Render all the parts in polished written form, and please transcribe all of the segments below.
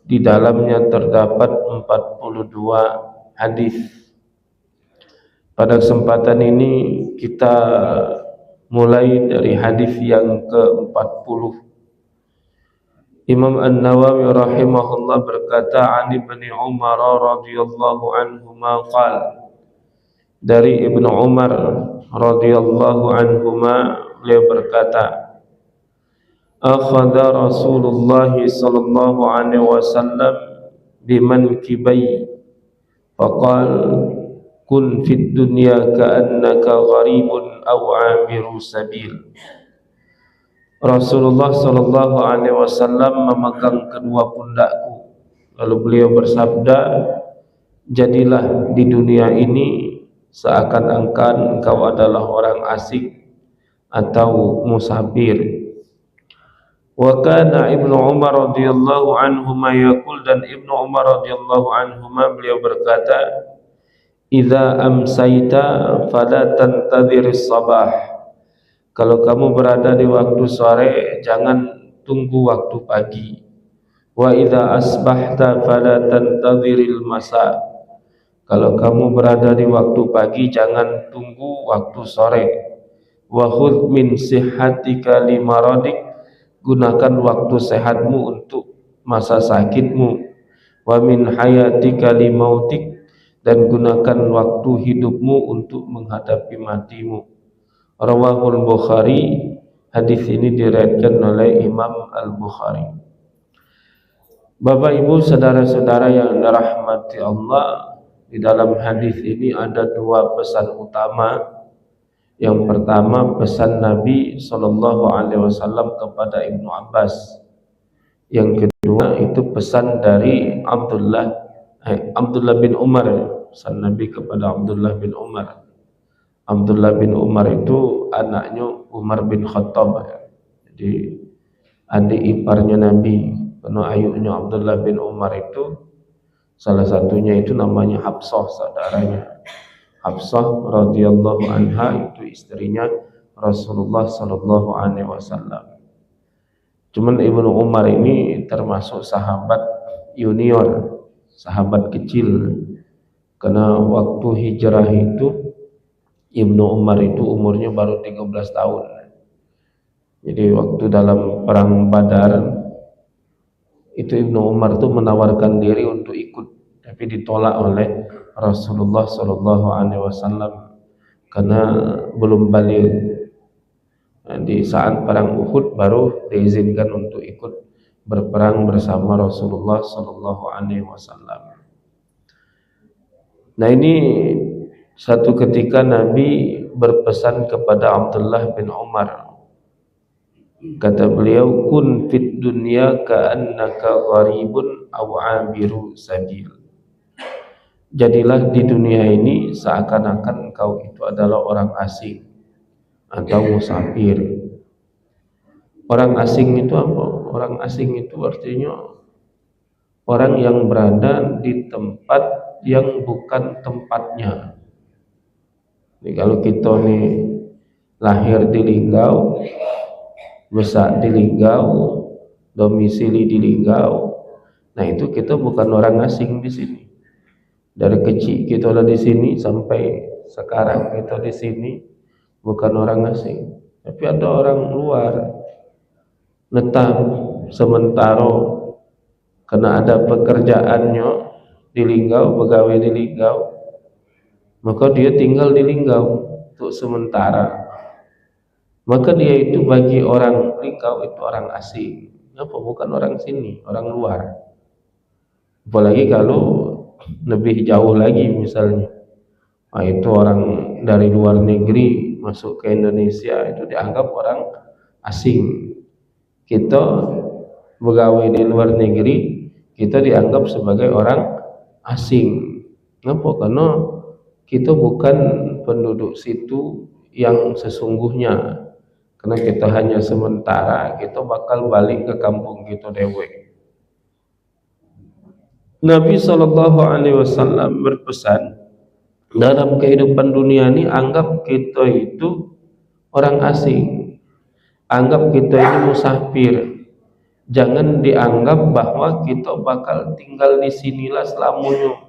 Di dalamnya terdapat 42 hadis. Pada kesempatan ini kita mulai dari hadis yang ke-40. Imam An-Nawawi rahimahullah berkata, "An Ibnu Umar radhiyallahu anhuma qala." Dari Ibnu Umar radhiyallahu anhuma beliau berkata, "Akhadha Rasulullah sallallahu alaihi wasallam bimankibai faqal kun fid dunya ka'annaka gharibun aw 'abiru sabil." Rasulullah sallallahu alaihi wasallam memegang kedua pundakku, lalu beliau bersabda, "Jadilah di dunia ini seakan-akan engkau adalah orang asing atau musafir." Wa kana Ibnu Umar radhiyallahu anhuma yaqul, dan Ibnu Umar radhiyallahu anhuma beliau berkata, "Idza amsayta fala tantadhiris sabah." Kalau kamu berada di waktu sore, jangan tunggu waktu pagi. Wa idza asbahta fala tantadhiril masa. Kalau kamu berada di waktu pagi, jangan tunggu waktu sore. Wa khudh min sihhatika limaradik. Gunakan waktu sehatmu untuk masa sakitmu. Wa min hayatika limautik. Dan gunakan waktu hidupmu untuk menghadapi matimu. Rawahul Bukhari. Hadis ini diriwayatkan oleh Imam Al-Bukhari. Bapak Ibu saudara-saudara yang dirahmati Allah, di dalam hadis ini ada dua pesan utama. Yang pertama, pesan Nabi sallallahu alaihi wasallam kepada Ibnu Abbas. Yang kedua itu pesan dari Abdullah bin Umar, pesan Nabi kepada Abdullah bin Umar. Abdullah bin Umar itu anaknya Umar bin Khattab, jadi adik iparnya Nabi. Karena ayahnya Abdullah bin Umar itu salah satunya itu namanya Hafsah, saudaranya. Hafsah radhiyallahu anha itu istrinya Rasulullah sallallahu alaihi wasallam. Cuman Ibnu Umar ini termasuk sahabat junior, sahabat kecil. Karena waktu hijrah itu Ibnu Umar itu umurnya baru 13 tahun. Jadi waktu dalam perang Badar itu Ibnu Umar itu menawarkan diri untuk ikut, tapi ditolak oleh Rasulullah sallallahu alaihi wasallam karena belum balik. Di saat perang Uhud baru diizinkan untuk ikut berperang bersama Rasulullah sallallahu alaihi wasallam. Nah, ini satu ketika Nabi berpesan kepada Abdullah bin Umar. Kata beliau, "Kun fid dunya ka'annaka gharibun aw 'abiru sabil." Jadilah di dunia ini seakan-akan engkau itu adalah orang asing atau musafir. Orang asing itu apa? Orang asing itu artinya orang yang berada di tempat yang bukan tempatnya. Jadi kalau kita nih lahir di Linggau, besar di Linggau, domisili di Linggau, nah itu kita bukan orang asing di sini. Dari kecil kita ada di sini sampai sekarang kita di sini bukan orang asing, tapi ada orang luar netap sementara karena ada pekerjaannya di Linggau, pegawai di Linggau, maka dia tinggal di Linggau untuk sementara. Maka dia itu bagi orang Linggau itu orang asing. Apa? Bukan orang sini, orang luar. Apalagi kalau lebih jauh lagi misalnya, nah, itu orang dari luar negeri masuk ke Indonesia itu dianggap orang asing. Kita pegawai di luar negeri kita dianggap sebagai orang asing. Kenapa? Karena kita bukan penduduk situ yang sesungguhnya. Karena kita hanya sementara, kita bakal balik ke kampung kita dewe. Nabi SAW berpesan, dalam kehidupan dunia ini anggap kita itu orang asing, anggap kita ini musafir. Jangan dianggap bahwa kita bakal tinggal di sinilah selamanya.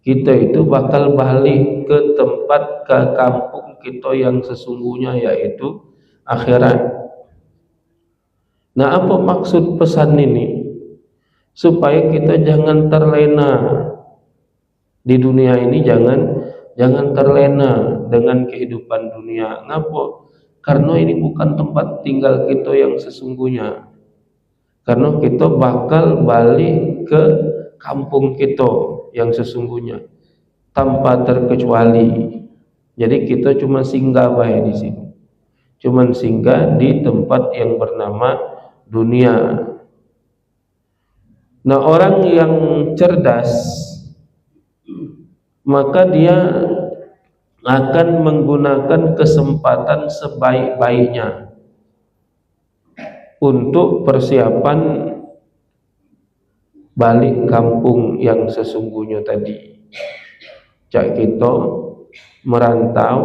Kita itu bakal balik ke tempat, ke kampung kita yang sesungguhnya, yaitu akhirat. Nah, apa maksud pesan ini? Supaya kita jangan terlena di dunia ini, jangan terlena dengan kehidupan dunia. Ngapa? Karena ini bukan tempat tinggal kita yang sesungguhnya. Karena kita bakal balik ke kampung kita yang sesungguhnya tanpa terkecuali. Jadi kita cuma singgah bae di sini. Cuma singgah di tempat yang bernama dunia. Nah, orang yang cerdas maka dia akan menggunakan kesempatan sebaik-baiknya untuk persiapan balik kampung yang sesungguhnya tadi. Cak kita merantau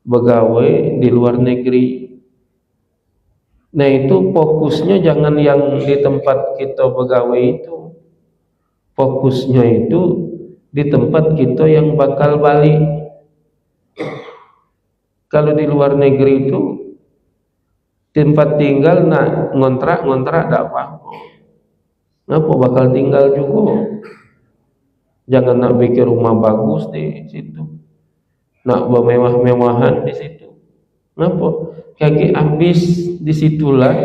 begawe di luar negeri. Nah, itu fokusnya jangan yang di tempat kita begawe itu. Fokusnya itu di tempat kita yang bakal balik. Kalau di luar negeri itu tempat tinggal nak ngontrak tak apa-apa. Ngapa bakal tinggal juga? Jangan nak bikin rumah bagus di situ, nak bermewah-mewahan di situ. Ngapa? Kaki habis di situlah,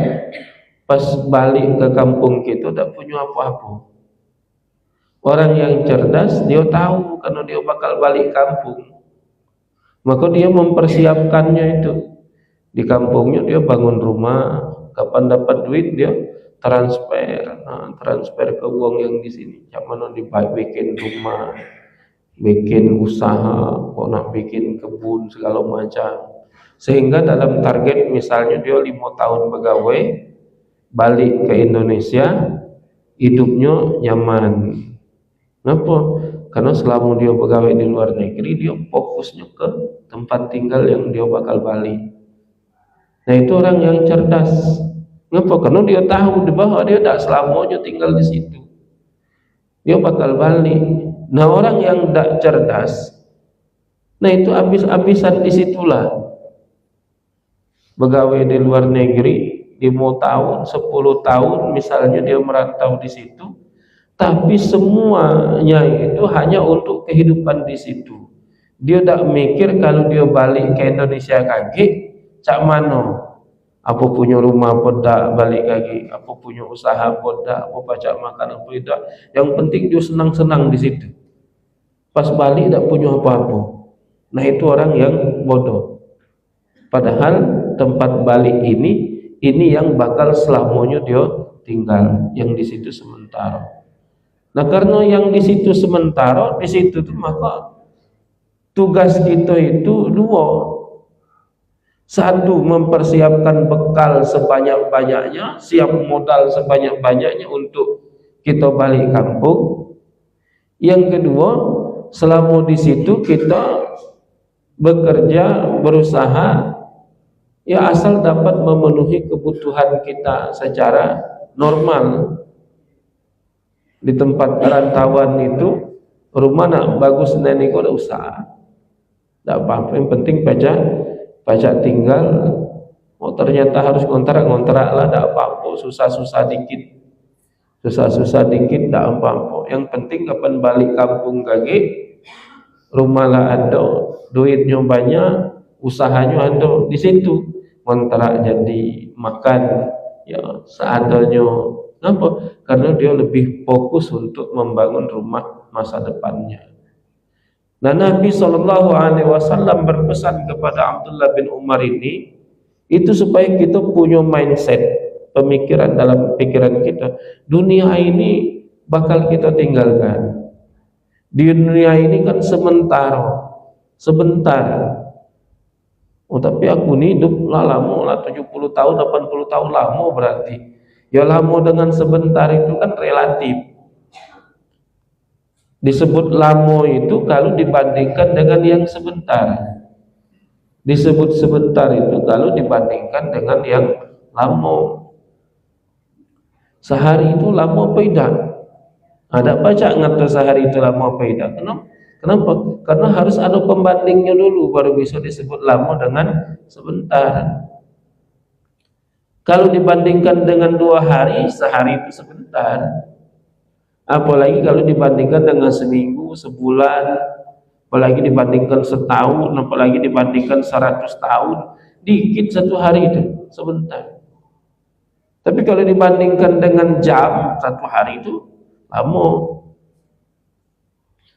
pas balik ke kampung kita tak punya apa-apa. Orang yang cerdas dia tahu karena dia bakal balik kampung, maka dia mempersiapkannya itu. Di kampungnya dia bangun rumah, kapan dapat duit dia transfer ke uang yang di sini. Yang mana bikin rumah, bikin usaha, kok nak bikin kebun segala macam. Sehingga dalam target misalnya dia 5 tahun pegawai, balik ke Indonesia, hidupnya nyaman. Kenapa? Karena selama dia pegawai di luar negeri, dia fokusnya ke tempat tinggal yang dia bakal balik. Nah, itu orang yang cerdas. Kenapa? Karena dia tahu bahwa dia tak selamanya tinggal di situ. Dia bakal balik. Nah, orang yang tak cerdas, nah itu habis-habisan di situlah. Pegawai di luar negeri 5 tahun, 10 tahun misalnya dia merantau di situ, tapi semuanya itu hanya untuk kehidupan di situ. Dia tak mikir kalau dia balik ke Indonesia kaki, cak mano? Apa punya rumah podak balik lagi? Apa punya usaha podak? Apa pacak makan apa tidak? Yang penting dia senang-senang di situ. Pas balik tak punya apa-apa. Nah, itu orang yang bodoh. Padahal tempat balik ini yang bakal selamanya dia tinggal, yang di situ sementara. Nah, karena yang di situ sementara, di situ tuh maka tugas kita itu dua. Satu, mempersiapkan bekal sebanyak-banyaknya, siap modal sebanyak-banyaknya untuk kita balik kampung. Yang kedua, selama di situ kita bekerja, berusaha, ya asal dapat memenuhi kebutuhan kita secara normal. Di tempat rantauan itu, rumah nak bagus nenek kau usaha, tak apa-apa. Yang penting pajak tinggal. Oh, ternyata harus ngontrak lah, tak apa-apa. Susah-susah dikit tak apa-apa. Yang penting kapan balik kampung kaki, rumah lah ada, duitnya banyak, usahanya ada di situ. Ngontrak jadi, makan ya seadanya. Kenapa? Karena dia lebih fokus untuk membangun rumah masa depannya. Nah, Nabi SAW berpesan kepada Abdullah bin Umar ini, itu supaya kita punya mindset, pemikiran dalam pikiran kita, dunia ini bakal kita tinggalkan. Di dunia ini kan sebentar. Oh, tapi aku ini hidup lama lah, 70 tahun, 80 tahun lama berarti. Ya lama dengan sebentar itu kan relatif. Disebut lama itu kalau dibandingkan dengan yang sebentar. Disebut sebentar itu kalau dibandingkan dengan yang lama. Sehari itu lama apa tidak? Ada baca ngata sehari itu lama apa tidak? Kenapa? Karena harus ada pembandingnya dulu baru bisa disebut lama dengan sebentar. Kalau dibandingkan dengan 2 hari, sehari itu sebentar. Apalagi kalau dibandingkan dengan seminggu, sebulan, apalagi dibandingkan setahun, apalagi dibandingkan 100 tahun, dikit 1 hari itu sebentar. Tapi kalau dibandingkan dengan jam, 1 hari itu lama.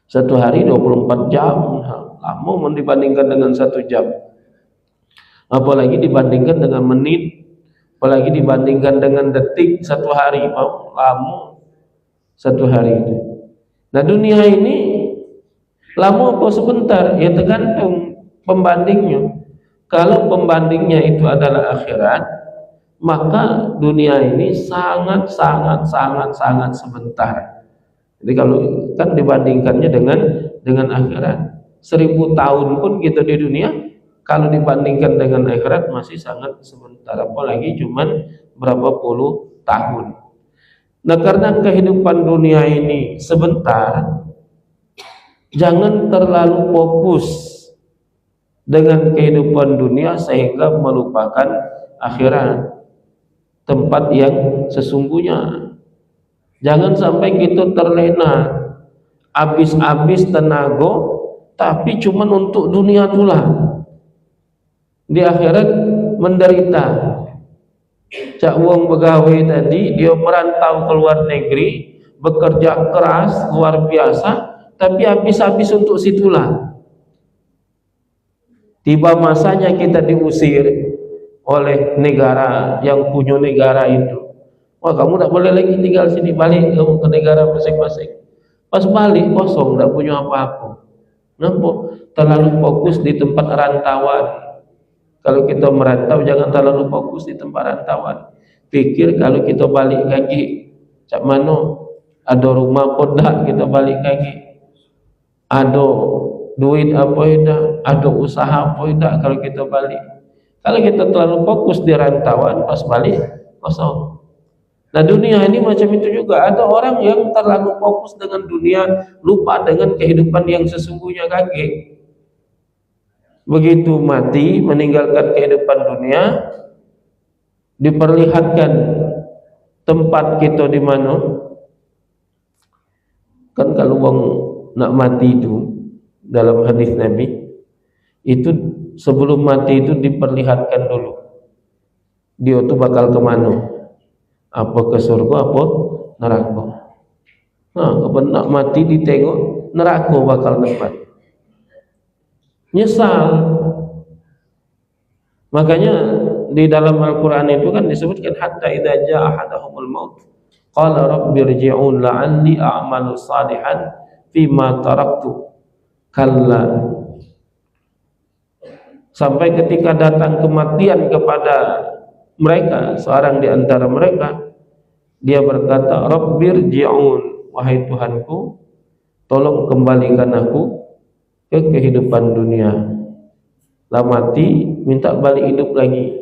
1 hari 24 jam, lama dibandingkan dengan 1 jam. Apalagi dibandingkan dengan menit, apalagi dibandingkan dengan detik. 1 hari lama 1 hari itu. Nah, dunia ini lama apa sebentar? Ya tergantung pembandingnya. Kalau pembandingnya itu adalah akhirat, maka dunia ini sangat sebentar. Jadi kalau kan dibandingkannya dengan akhirat, 1000 tahun pun kita di dunia, kalau dibandingkan dengan akhirat masih sangat sebentar, apalagi cuman berapa puluh tahun. Nah, karena kehidupan dunia ini sebentar, jangan terlalu fokus dengan kehidupan dunia sehingga melupakan akhirat, tempat yang sesungguhnya. Jangan sampai kita terlena, habis-habis tenaga, tapi cuman untuk dunia itulah. Di akhirat menderita. Cak wong pegawai tadi, dia merantau ke luar negeri, bekerja keras luar biasa, tapi habis-habis untuk situlah. Tiba masanya kita diusir oleh negara yang punya negara itu. Wah, kamu tak boleh lagi tinggal sini, balik kamu ke negara masing-masing. Pas balik kosong, tak punya apa-apa. Nampak? Terlalu fokus di tempat rantauan. Kalau kita merantau, jangan terlalu fokus di tempat rantauan. Pikir kalau kita balik lagi, cak mana? Ada rumah pun tak kita balik lagi. Ada duit apa tidak? Ada usaha apa tidak kalau kita balik? Kalau kita terlalu fokus di rantauan, pas balik kosong. Nah, dunia ini macam itu juga. Ada orang yang terlalu fokus dengan dunia, lupa dengan kehidupan yang sesungguhnya kaget. Begitu mati, meninggalkan kehidupan dunia, diperlihatkan tempat kita di mana. Kan kalau orang nak mati itu, dalam hadis Nabi, itu sebelum mati itu diperlihatkan dulu. Dia tu bakal kemana? Apa ke surga, apa neraka. Nah, kalau nak mati ditengok, neraka bakal tempat. Nyesal. Makanya di dalam Al-Quran itu kan disebutkan hatta idza jaa ahadahumul maut qala rabbi irji'un la'alli a'malu salihan fima taraktu kalla. Sampai ketika datang kematian kepada mereka, seorang di antara mereka, dia berkata, Rabbir ji'un, wahai Tuhanku, tolong kembalikan aku ke kehidupan dunia. Lah mati, minta balik hidup lagi.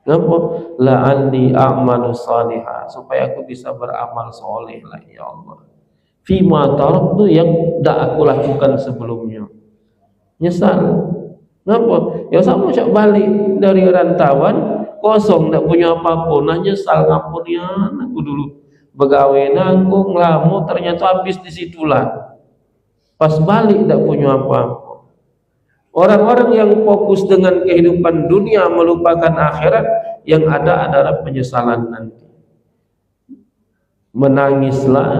Kenapa? La'alli a'malu salihah, supaya aku bisa beramal soleh lagi, ya Allah. Fima taraktu, yang tak aku lakukan sebelumnya. Nyesal. Kenapa? Ya sama cak balik dari rantauan, kosong, tak punya apa-apa, nak nyesal, ngampunian aku dulu begawe nanggung lama, ternyata habis di situlah. Pas balik tak punya apa-apa. Orang-orang yang fokus dengan kehidupan dunia melupakan akhirat, yang ada adalah penyesalan nanti. Menangislah,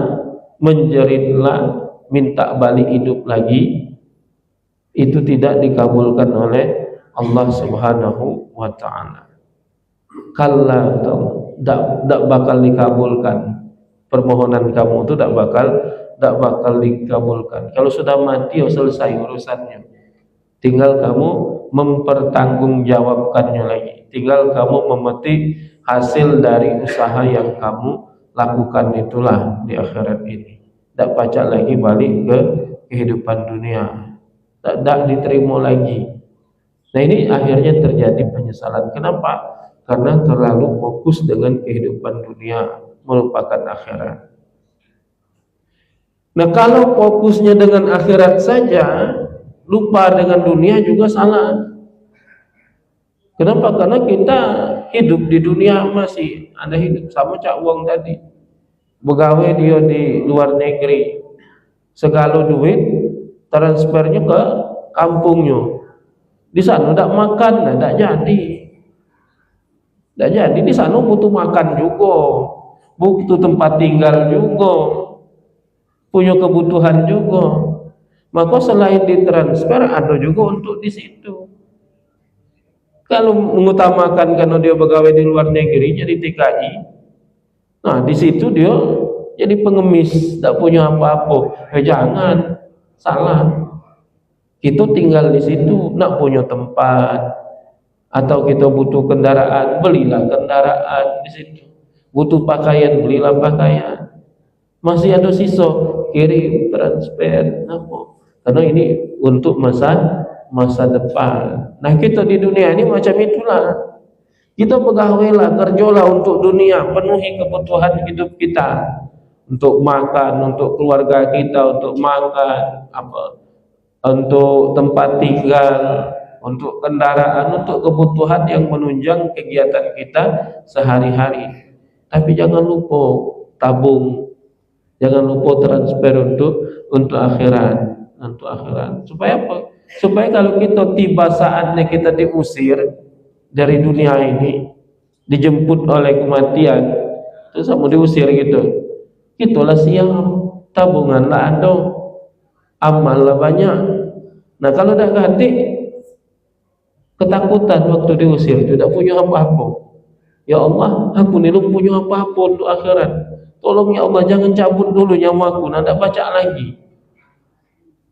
menjeritlah, minta balik hidup lagi, itu tidak dikabulkan oleh Allah Subhanahu wa ta'ala. Kalla, tak bakal dikabulkan. Permohonan kamu itu tak bakal dikabulkan. Kalau sudah mati, ya selesai urusannya. Tinggal kamu mempertanggungjawabkannya lagi. Tinggal kamu memetik hasil dari usaha yang kamu lakukan, itulah di akhirat ini. Tak pacak lagi balik ke kehidupan dunia. Tak diterima lagi. Nah, ini akhirnya terjadi penyesalan. Kenapa? Karena terlalu fokus dengan kehidupan dunia. melupakan akhirat. Nah, kalau fokusnya dengan akhirat saja, lupa dengan dunia juga salah. Kenapa? Karena kita hidup di dunia masih ada hidup sama Cak Wong tadi. Begawe dia di luar negeri, segala duit transfernya ke kampungnya. Di sana tidak makan, tidak jadi. Tidak jadi, di sana butuh makan juga, butuh tempat tinggal juga, punya kebutuhan juga. Maka selain ditransfer ada juga untuk di situ. Kalau mengutamakan karena dia pegawai di luar negeri jadi TKI, nah di situ dia jadi pengemis, tidak punya apa-apa. Jangan, salah. Kita tinggal di situ, nak punya tempat, atau kita butuh kendaraan, belilah kendaraan di situ. Butuh pakaian, belilah pakaian. Masih ada sisa, kirim, transfer, apa? Karena ini untuk masa depan. Nah, kita di dunia ini macam itulah. Kita pegawailah, kerjalah untuk dunia, penuhi kebutuhan hidup kita. Untuk makan, untuk keluarga kita, untuk makan, untuk tempat tinggal, untuk kendaraan, untuk kebutuhan yang menunjang kegiatan kita sehari-hari. Tapi jangan lupa tabung, jangan lupa transfer untuk akhirat, Supaya apa? Supaya kalau kita tiba saatnya kita diusir dari dunia ini, dijemput oleh kematian, terus mau diusir gitu, itulah siap, tabunganlah ada, amallah banyak. Nah, kalau dah ganti ketakutan waktu diusir, tidak punya apa-apa. Ya Allah, aku ni belum punya apa-apa untuk akhirat. Tolong ya Allah, jangan cabut dulu nyawaku, nak baca lagi.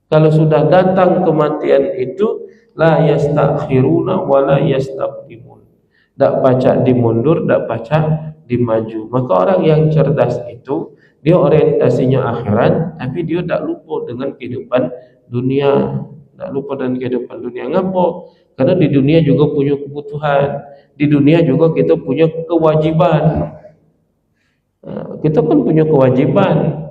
Kalau sudah datang kematian itu, la yastakhiruna wa la yastaqdimun. Tak baca dimundur, tak baca dimaju. Maka orang yang cerdas itu, dia orientasinya akhirat, tapi dia tak lupa dengan kehidupan dunia. Tak lupa dengan kehidupan dunia. Ngapa? Karena di dunia juga punya kebutuhan. Di dunia juga kita punya kewajiban. Kita kan punya kewajiban.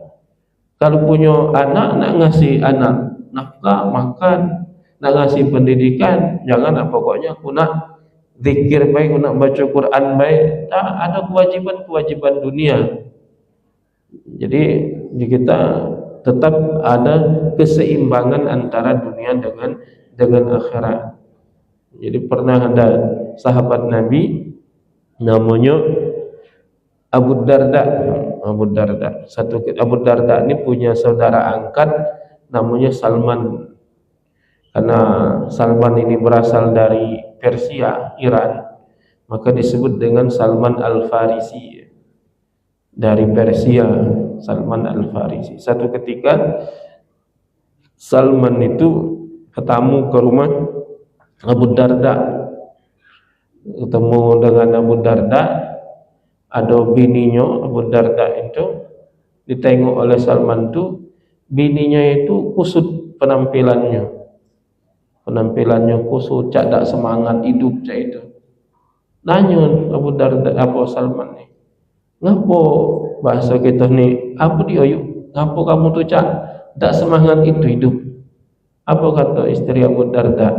Kalau punya anak, nak ngasih anak nafkah, makan, nak ngasih pendidikan, jangan pokoknya aku nak zikir baik, aku nak baca Quran baik. Tak, ada kewajiban dunia. Jadi kita tetap ada keseimbangan antara dunia dengan akhirat. Jadi pernah ada sahabat Nabi namanya Abu Darda. Abu Darda ini punya saudara angkat namanya Salman. Karena Salman ini berasal dari Persia, Iran, maka disebut dengan Salman Al-Farisi. Dari Persia, Salman Al-Farisi. Satu ketika Salman itu ketemu ke rumah Abu Darda. Ketemu dengan Abu Darda, ada bininya Abu Darda itu, ditengok oleh Salman itu, bininya itu kusut penampilannya kusut, cak tak semangat hidup cak itu. Nanya Abu Darda, apa Salman ni, ngapo bahasa kita ni, apa dia yuk, ngapo kamu tu cak tak semangat itu hidup? Apa kata istri Abu Darda,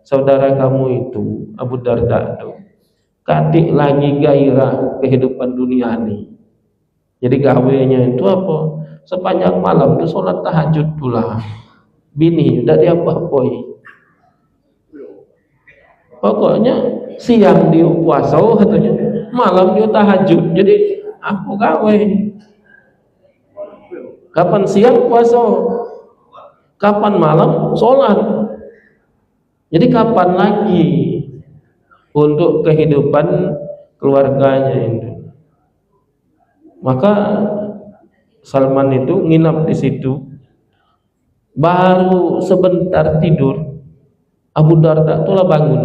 saudara kamu itu Abu Darda tu katik lagi gairah kehidupan dunia ni. Jadi gawenya itu apa? Sepanjang malam tu solat tahajud pula. Bini tak dia apa-apa. Pokoknya siang dia puasa katanya, malam dia tahajud. Jadi apa gawe? Kapan siang puasa, kapan malam solat. Jadi kapan lagi untuk kehidupan keluarganya itu? Maka Salman itu nginap di situ. Baru sebentar tidur, Abu Darda itulah bangun.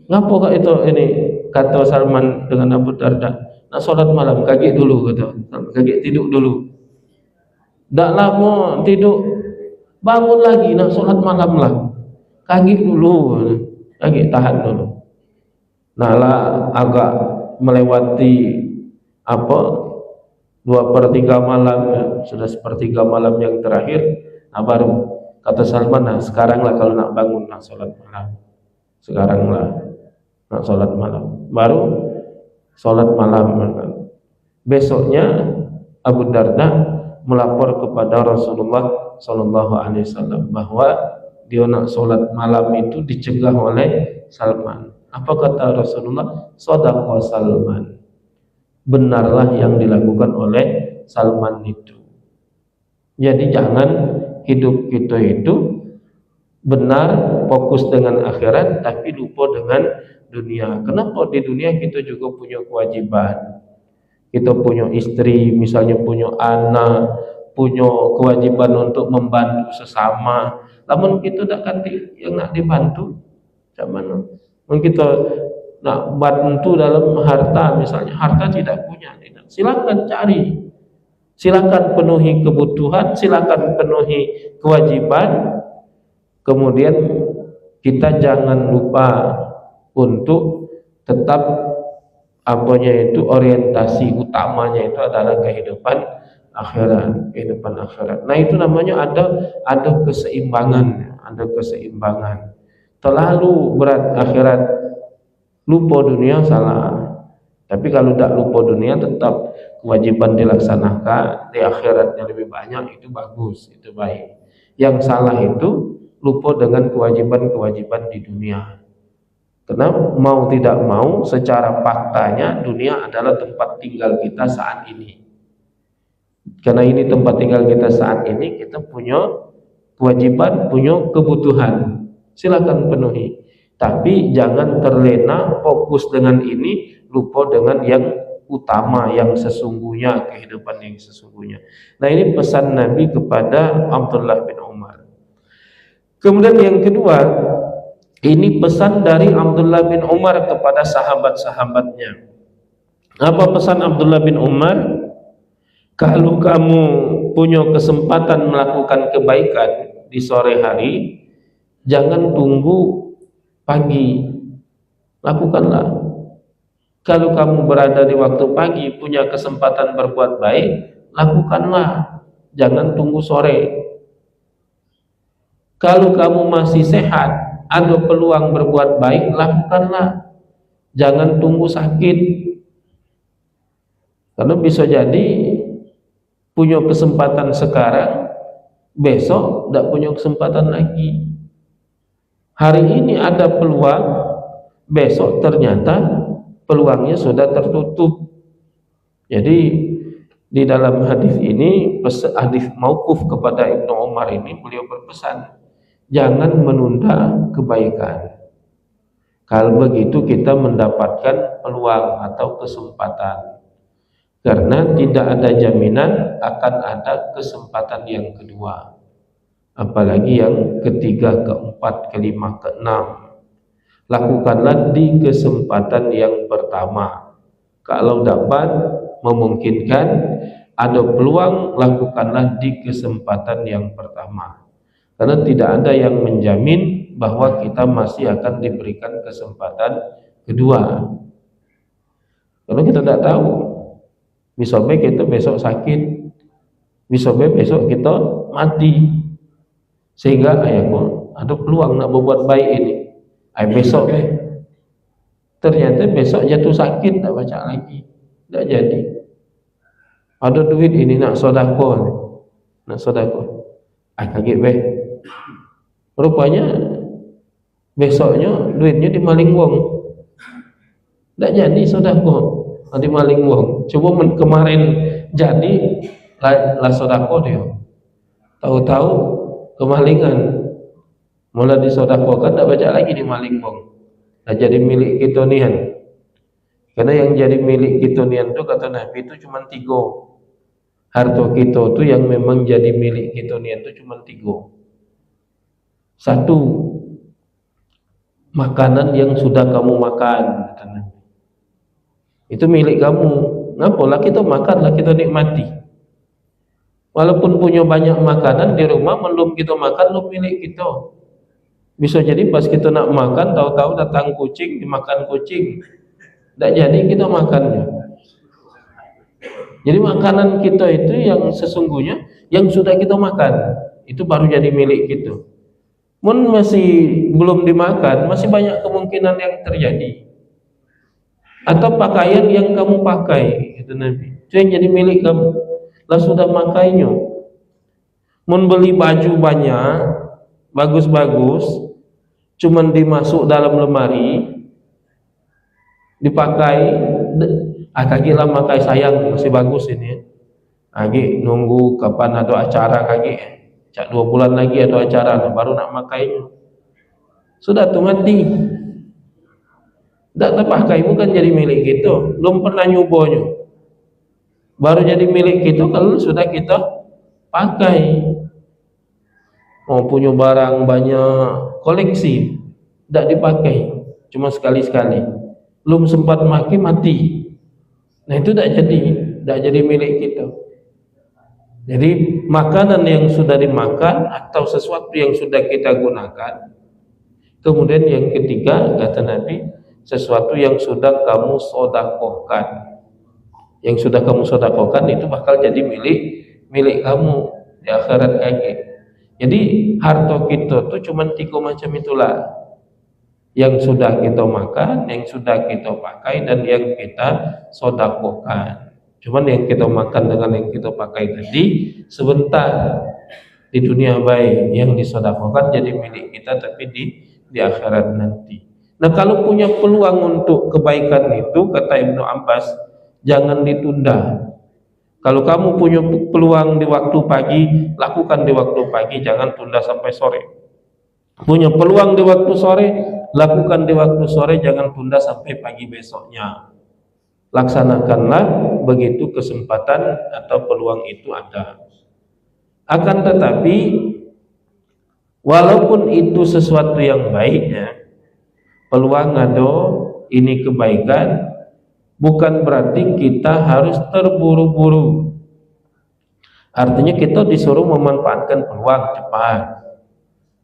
Ngapa itu ini, kata Salman dengan Abu Darda, nak solat malam, kaget dulu kata. Kaget tidur dulu. Tak lama tidur, bangun lagi nak solat malam lah. Kaget dulu, kaget tahan dulu. Nah lah agak melewati apa 2/3 malam, sudah 1/3 malam yang terakhir, nah baru kata Salman, nah sekarang lah kalau nak bangun nak sholat malam, sekarang lah nak sholat malam, baru sholat malam. Besoknya Abu Darda melapor kepada Rasulullah Sallallahu Alaihi Wasallam bahwa dia nak sholat malam itu dicegah oleh Salman. Apa kata Rasulullah? Shadaqa Salman, benarlah yang dilakukan oleh Salman itu. Jadi jangan hidup kita itu benar, fokus dengan akhirat, tapi lupa dengan dunia. Kenapa? Di dunia kita juga punya kewajiban. Kita punya istri, misalnya punya anak, punya kewajiban untuk membantu sesama. Namun kita tak ganti yang nak dibantu, macam mana? Mungkin kita nak bantu dalam harta, misalnya harta tidak punya, silakan cari, silakan penuhi kebutuhan, silakan penuhi kewajiban. Kemudian kita jangan lupa untuk tetap apanya itu orientasi utamanya itu adalah kehidupan akhirat, kehidupan akhirat. Nah itu namanya ada keseimbangan, ada keseimbangan. Terlalu berat akhirat, lupa dunia, salah. Tapi kalau tak lupa dunia, tetap kewajiban dilaksanakan, di akhiratnya lebih banyak, itu bagus, itu baik. Yang salah itu lupa dengan kewajiban-kewajiban di dunia. Karena mau tidak mau, secara faktanya dunia adalah tempat tinggal kita saat ini. Karena ini tempat tinggal kita saat ini, kita punya kewajiban, punya kebutuhan, silakan penuhi. Tapi jangan terlena, fokus dengan ini, lupa dengan yang utama, yang sesungguhnya, kehidupan yang sesungguhnya. Nah ini pesan Nabi kepada Abdullah bin Umar. Kemudian yang kedua, ini pesan dari Abdullah bin Umar kepada sahabat-sahabatnya. Apa pesan Abdullah bin Umar? Kalau kamu punya kesempatan melakukan kebaikan di sore hari, jangan tunggu pagi, lakukanlah. Kalau kamu berada di waktu pagi, punya kesempatan berbuat baik, lakukanlah, jangan tunggu sore. Kalau kamu masih sehat, ada peluang berbuat baik, lakukanlah, jangan tunggu sakit. Karena bisa jadi punya kesempatan sekarang, besok tidak punya kesempatan lagi. Hari ini ada peluang, besok ternyata peluangnya sudah tertutup. Jadi di dalam hadis ini, hadis mauquf kepada Ibnu Umar ini, beliau berpesan, jangan menunda kebaikan. Kalau begitu kita mendapatkan peluang atau kesempatan. Karena tidak ada jaminan akan ada kesempatan yang kedua. Apalagi yang ketiga, keempat, kelima, keenam. Lakukanlah di kesempatan yang pertama. Kalau dapat, memungkinkan, ada peluang, lakukanlah di kesempatan yang pertama. Karena tidak ada yang menjamin bahwa kita masih akan diberikan kesempatan kedua. Karena kita tidak tahu. Bisa baik kita besok sakit, bisa baik besok kita mati. Sehingga ayahku ada peluang nak berbuat baik ini. Besok ternyata besok jatuh sakit, tak baca lagi, tak jadi. Ada duit ini nak sedekah, kaget rupanya besoknya duitnya dimaling wong, tak jadi sedekah, dimaling wong. Coba kemarin jadi lah sedekah dia, tahu-tahu kemalingan. Mula disedekahkan, tak baca lagi dimaling wong. Dah jadi milik kita nian. Karena yang jadi milik kita nian itu kata Nabi itu cuma 3. Harta kita itu yang memang jadi milik kita nian itu cuma 3. 1, makanan yang sudah kamu makan, kata Nabi. Itu milik kamu. Ngapalah kita makanlah, kita nikmati. Walaupun punya banyak makanan di rumah, belum kita makan, belum milik kita. Bisa jadi pas kita nak makan, tahu-tahu datang kucing, dimakan kucing. Tak jadi kita makannya. Jadi makanan kita itu yang sesungguhnya yang sudah kita makan itu baru jadi milik kita. Masih belum dimakan, masih banyak kemungkinan yang terjadi. Atau pakaian yang kamu pakai, itu Nabi, itu yang jadi milik kamu. Lah sudah makainya. Beli baju banyak, bagus-bagus, cuman dimasuk dalam lemari, dipakai, kaki lah makai sayang masih bagus ini. Kaki nunggu kapan ada acara kaki. Cak 2 bulan lagi ada acara baru nak makainya. Sudah tuh mati. Tak terpakai bukan jadi milik kita. Belum pernah nyubonya. Baru jadi milik kita kalau sudah kita pakai. Mau punya barang banyak koleksi, tak dipakai, cuma sekali-sekali. Belum sempat mati. Nah itu tak jadi milik kita. Jadi makanan yang sudah dimakan atau sesuatu yang sudah kita gunakan. Kemudian yang ketiga kata Nabi, sesuatu yang sudah kamu sedekahkan. Yang sudah kamu sedekahkan itu bakal jadi milik kamu di akhirat kaki. Jadi harta kita tuh cuma 3 macam itulah. Yang sudah kita makan, yang sudah kita pakai, dan yang kita sedekahkan. Cuman yang kita makan dengan yang kita pakai tadi sebentar di dunia baik, yang disedekahkan jadi milik kita tapi di akhirat nanti. Nah kalau punya peluang untuk kebaikan itu kata Ibnu Abbas jangan ditunda. Kalau kamu punya peluang di waktu pagi, lakukan di waktu pagi, jangan tunda sampai sore. Punya peluang di waktu sore, lakukan di waktu sore, jangan tunda sampai pagi besoknya. Laksanakanlah begitu kesempatan atau peluang itu ada. Akan tetapi walaupun itu sesuatu yang baik ya, peluang ada, ini kebaikan, bukan berarti kita harus terburu-buru. Artinya kita disuruh memanfaatkan peluang cepat.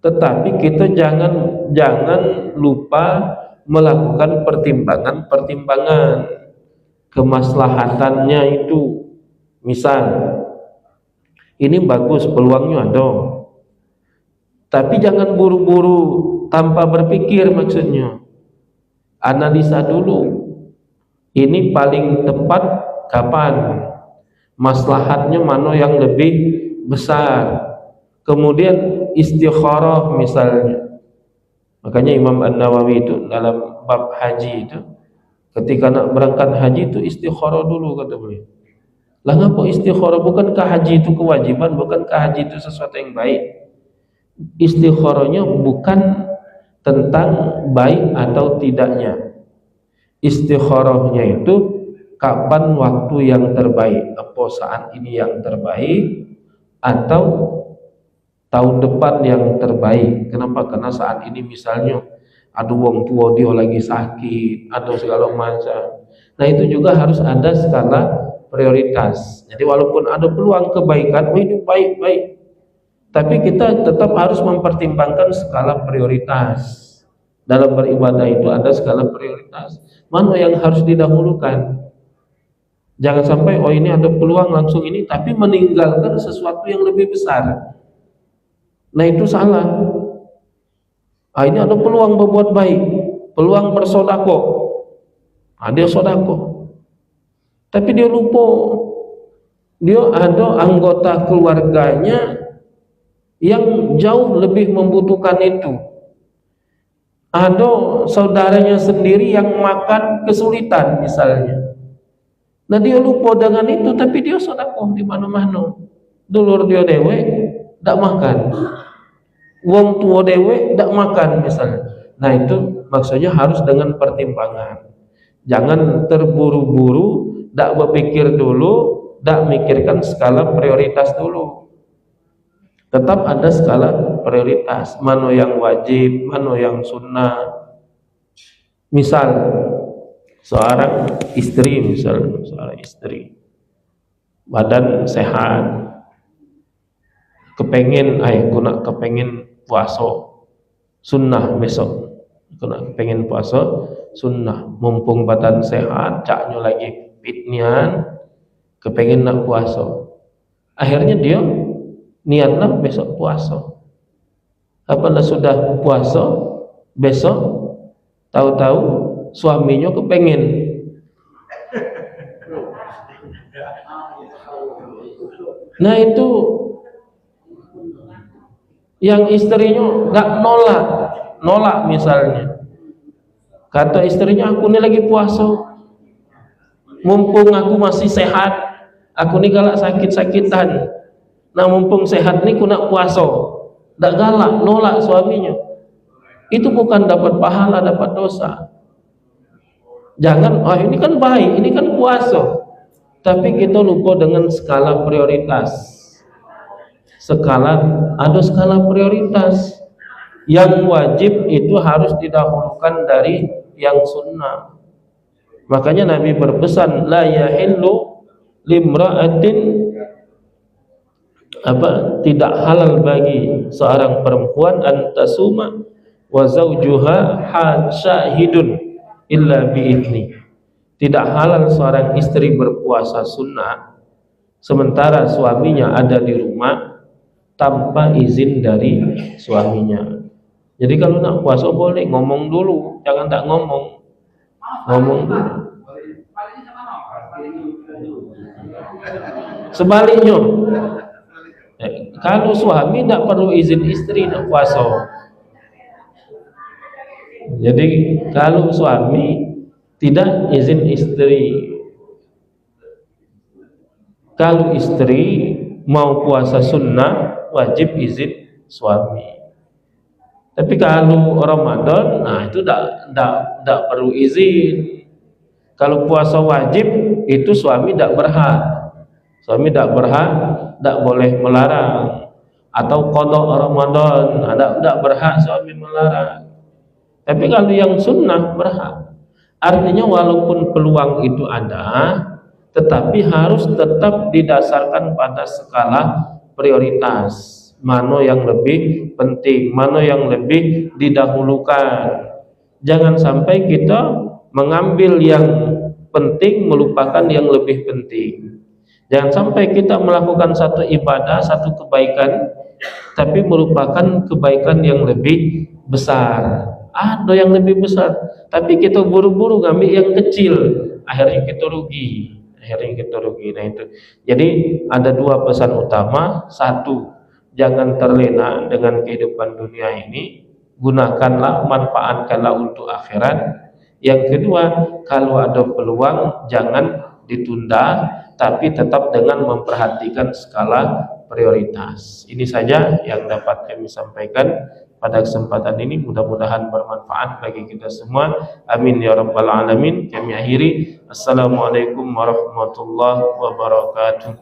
Tetapi kita jangan lupa melakukan pertimbangan kemaslahatannya itu. Misal ini bagus, peluangnya ada, tapi jangan buru-buru tanpa berpikir. Maksudnya analisa dulu, ini paling tepat kapan, maslahatnya mana yang lebih besar. Kemudian istikharah misalnya. Makanya Imam An-Nawawi itu dalam bab haji itu, ketika nak berangkat haji itu istikharah dulu kata beliau. Lah ngapa istikharah? Bukankah haji itu kewajiban? Bukankah haji itu sesuatu yang baik? Istikharahnya bukan tentang baik atau tidaknya. Istikharahnya itu kapan waktu yang terbaik? Apa saat ini yang terbaik atau tahun depan yang terbaik? Kenapa? Karena saat ini misalnya ada wong tua dia lagi sakit atau segala macam. Nah itu juga harus ada skala prioritas. Jadi walaupun ada peluang kebaikan, ini baik-baik, tapi kita tetap harus mempertimbangkan skala prioritas. Dalam beribadah itu ada skala prioritas. Mana yang harus didahulukan? Jangan sampai ini ada peluang langsung ini, tapi meninggalkan sesuatu yang lebih besar. Nah itu salah. Ini ada peluang berbuat baik, peluang bersedekah. Dia sedekah, tapi dia lupa dia ada anggota keluarganya yang jauh lebih membutuhkan itu. Ada saudaranya sendiri yang makan kesulitan misalnya. Nah dia lupa dengan itu, tapi dia sedekah di mana-mana. Dulur dia dewe tak makan, wong tua dewe tak makan misalnya. Nah itu maksudnya harus dengan pertimbangan. Jangan terburu-buru, tak berpikir dulu, tak mikirkan skala prioritas dulu. Tetap ada skala prioritas, mana yang wajib, mana yang sunnah. Misal seorang istri, seorang istri badan sehat, kepengen puasa sunnah besok, kepengen puasa sunnah, mumpung badan sehat, caknya lagi fitnian, kepengen nak puasa. Akhirnya dia niatlah besok puasa. Apabila sudah puasa, besok tahu-tahu suaminya kepengen. Nah itu yang istrinya nggak nolak misalnya. Kata istrinya, aku ini lagi puasa, mumpung aku masih sehat, aku ini galak sakit-sakitan. Nah mumpung sehat ini aku nak puasa, tak galak, nolak suaminya. Itu bukan dapat pahala, dapat dosa. Jangan, ini kan baik, ini kan puasa. Tapi kita lupa dengan skala prioritas. Ada skala prioritas. Yang wajib itu harus didahulukan dari yang sunnah. Makanya Nabi berpesan, la yahillu limra'atin, tidak halal bagi seorang perempuan antasuma wa zawjuha syahidun illa bi'idni. Tidak halal seorang istri berpuasa sunnah sementara suaminya ada di rumah tanpa izin dari suaminya. Jadi kalau nak puasa boleh ngomong dulu, jangan tak ngomong dulu. Sebaliknya, kalau suami tak perlu izin istri nak puasa. Jadi kalau suami tidak izin istri, kalau istri mau puasa sunnah wajib izin suami. Tapi kalau Ramadan, nah itu tak perlu izin. Kalau puasa wajib itu suami tak berhak. Suami tak berhak, tak boleh melarang. Atau qada Ramadan, tak berhak suami melarang. Tapi kalau yang sunnah berhak. Artinya walaupun peluang itu ada, tetapi harus tetap didasarkan pada skala prioritas. Mana yang lebih penting, mana yang lebih didahulukan. Jangan sampai kita mengambil yang penting melupakan yang lebih penting. Jangan sampai kita melakukan satu ibadah, satu kebaikan, tapi melupakan kebaikan yang lebih besar. Ada yang lebih besar, tapi kita buru-buru ngambil yang kecil, akhirnya kita rugi. Nah itu. Jadi ada dua pesan utama. Satu, jangan terlena dengan kehidupan dunia ini, gunakanlah, manfaatkanlah untuk akhirat. Yang kedua, kalau ada peluang jangan ditunda, tapi tetap dengan memperhatikan skala prioritas. Ini saja yang dapat kami sampaikan pada kesempatan ini. Mudah-mudahan bermanfaat bagi kita semua. Amin ya rabbal alamin. Kami akhiri. Assalamualaikum warahmatullahi wabarakatuh.